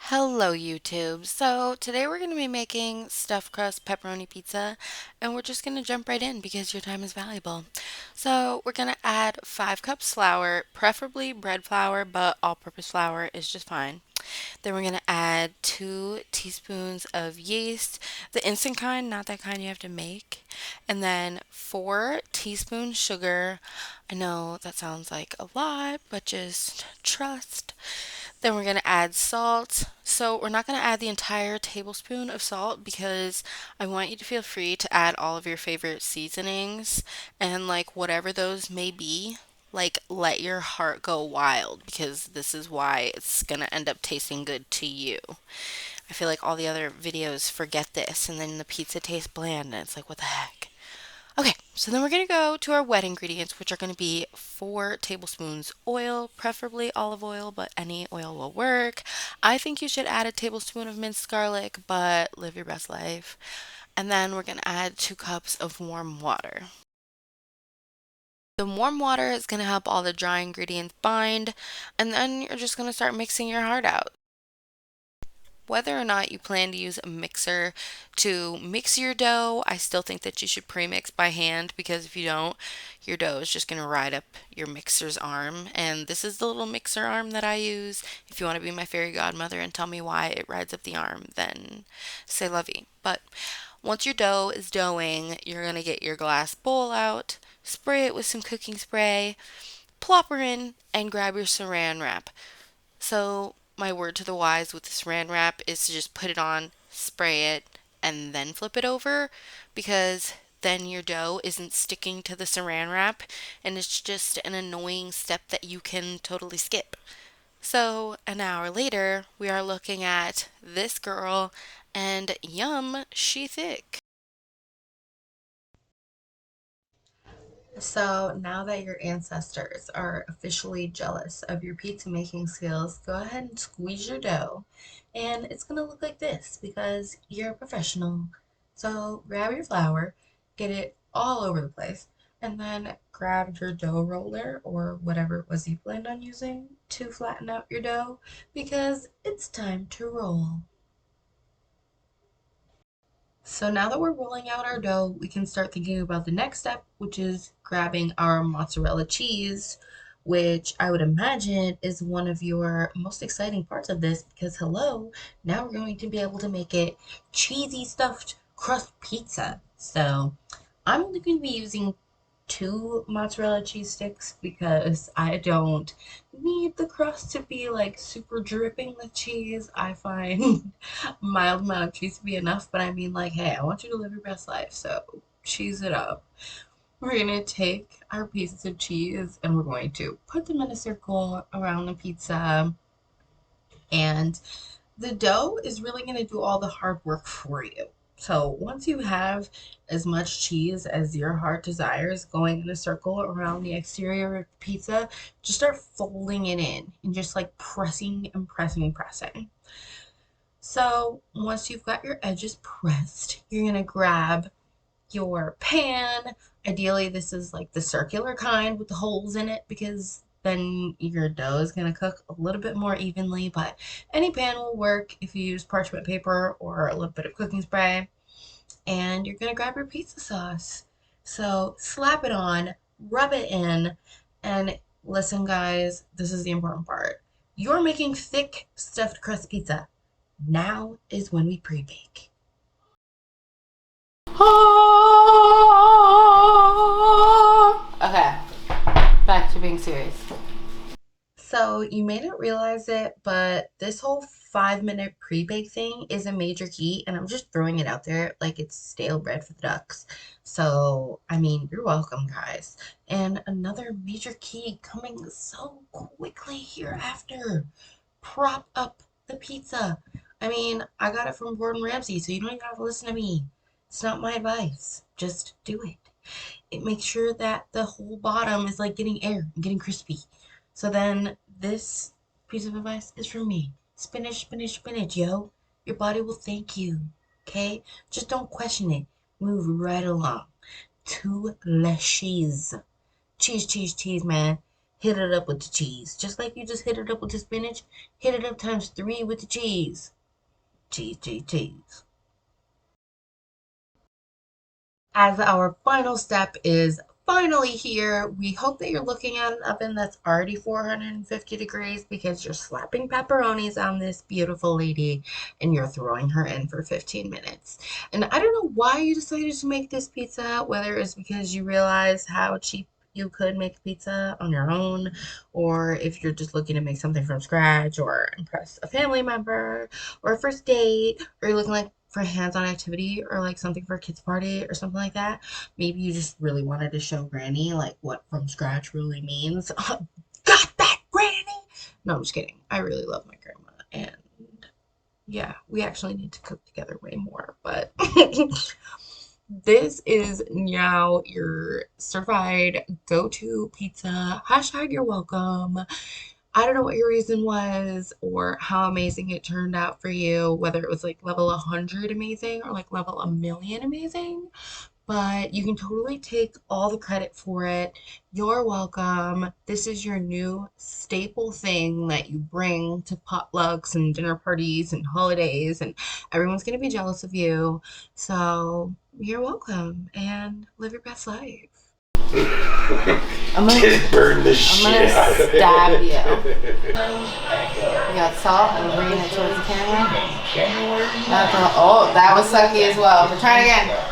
Hello YouTube. So today we're going to be making stuffed crust pepperoni pizza and we're just going to jump right in because your time is valuable. So we're going to add 5 cups flour, preferably bread flour, but all-purpose flour is just fine. Then we're going to add 2 teaspoons of yeast, the instant kind, not that kind you have to make. And then 4 teaspoons sugar. I know that sounds like a lot, but just trust. Then we're going to add salt. So we're not going to add the entire tablespoon of salt because I want you to feel free to add all of your favorite seasonings and like whatever those may be. Like let your heart go wild because this is why it's going to end up tasting good to you. I feel like all the other videos forget this and then the pizza tastes bland and it's like what the heck. Okay, so then we're going to go to our wet ingredients, which are going to be 4 tablespoons oil, preferably olive oil, but any oil will work. I think you should add a tablespoon of minced garlic, but live your best life. And then we're going to add 2 cups of warm water. The warm water is going to help all the dry ingredients bind, and then you're just going to start mixing your heart out. Whether or not you plan to use a mixer to mix your dough, I still think that you should pre-mix by hand because if you don't, your dough is just going to ride up your mixer's arm. And this is the little mixer arm that I use. If you want to be my fairy godmother and tell me why it rides up the arm, then say lovey. But once your dough is doughing, you're going to get your glass bowl out, spray it with some cooking spray, plop her in, and grab your saran wrap. So, my word to the wise with the saran wrap is to just put it on, spray it, and then flip it over because then your dough isn't sticking to the saran wrap and it's just an annoying step that you can totally skip. So, an hour later, we are looking at this girl and yum, she thick. So now that your ancestors are officially jealous of your pizza making skills, go ahead and squeeze your dough. And it's going to look like this because you're a professional. So grab your flour, get it all over the place, and then grab your dough roller or whatever it was you planned on using to flatten out your dough because it's time to roll. So now that we're rolling out our dough, we can start thinking about the next step, which is grabbing our mozzarella cheese, which I would imagine is one of your most exciting parts of this because hello, now we're going to be able to make it cheesy stuffed crust pizza. So I'm only going to be using 2 mozzarella cheese sticks because I don't need the crust to be like super dripping with cheese. I find mild amount of cheese to be enough, but I mean like, hey, I want you to live your best life, so cheese it up. We're gonna take our pieces of cheese and we're going to put them in a circle around the pizza, and the dough is really going to do all the hard work for you. So once you have as much cheese as your heart desires going in a circle around the exterior of the pizza, just start folding it in and just like pressing and pressing and pressing. So once you've got your edges pressed, you're going to grab your pan. Ideally, this is like the circular kind with the holes in it because then your dough is going to cook a little bit more evenly. But any pan will work if you use parchment paper or a little bit of cooking spray. And you're going to grab your pizza sauce. So slap it on, rub it in, and listen, guys, this is the important part. You're making thick stuffed crust pizza. Now is when we pre bake. Okay, back to being serious. So you may not realize it, but this whole 5 minute pre-bake thing is a major key, and I'm just throwing it out there like it's stale bread for the ducks. So, I mean, you're welcome, guys. And another major key coming so quickly hereafter. Prop up the pizza. I mean, I got it from Gordon Ramsay, so you don't even have to listen to me. It's not my advice. Just do it. It makes sure that the whole bottom is like getting air and getting crispy. So then this piece of advice is from me. Spinach, spinach, spinach, yo. Your body will thank you. Okay? Just don't question it. Move right along to le cheese. Cheese, cheese, cheese, man. hit it up with the cheese. Just like you just hit it up with the spinach, hit it up times 3 with the cheese. Cheese, cheese, cheese. As our final step is finally here, we hope that you're looking at an oven that's already 450 degrees because you're slapping pepperonis on this beautiful lady and you're throwing her in for 15 minutes. And I don't know why you decided to make this pizza, whether it's because you realize how cheap you could make pizza on your own, or if you're just looking to make something from scratch or impress a family member or a first date, or you're looking like for a hands-on activity or like something for a kid's party or something like that. Maybe you just really wanted to show Granny like what from scratch really means. Got that, Granny? No, I'm just kidding. I really love my grandma, and yeah, we actually need to cook together way more. But this is now your certified go-to pizza. Hashtag you're welcome. I don't know what your reason was or how amazing it turned out for you, whether it was like level 100 amazing or like level a million amazing, but you can totally take all the credit for it. You're welcome. This is your new staple thing that you bring to potlucks and dinner parties and holidays, and everyone's going to be jealous of you. So you're welcome and live your best life. Just burn the shit out of it. Stab you. You got salt and bringing it towards the camera. Oh, that was sucky as well. We're trying again.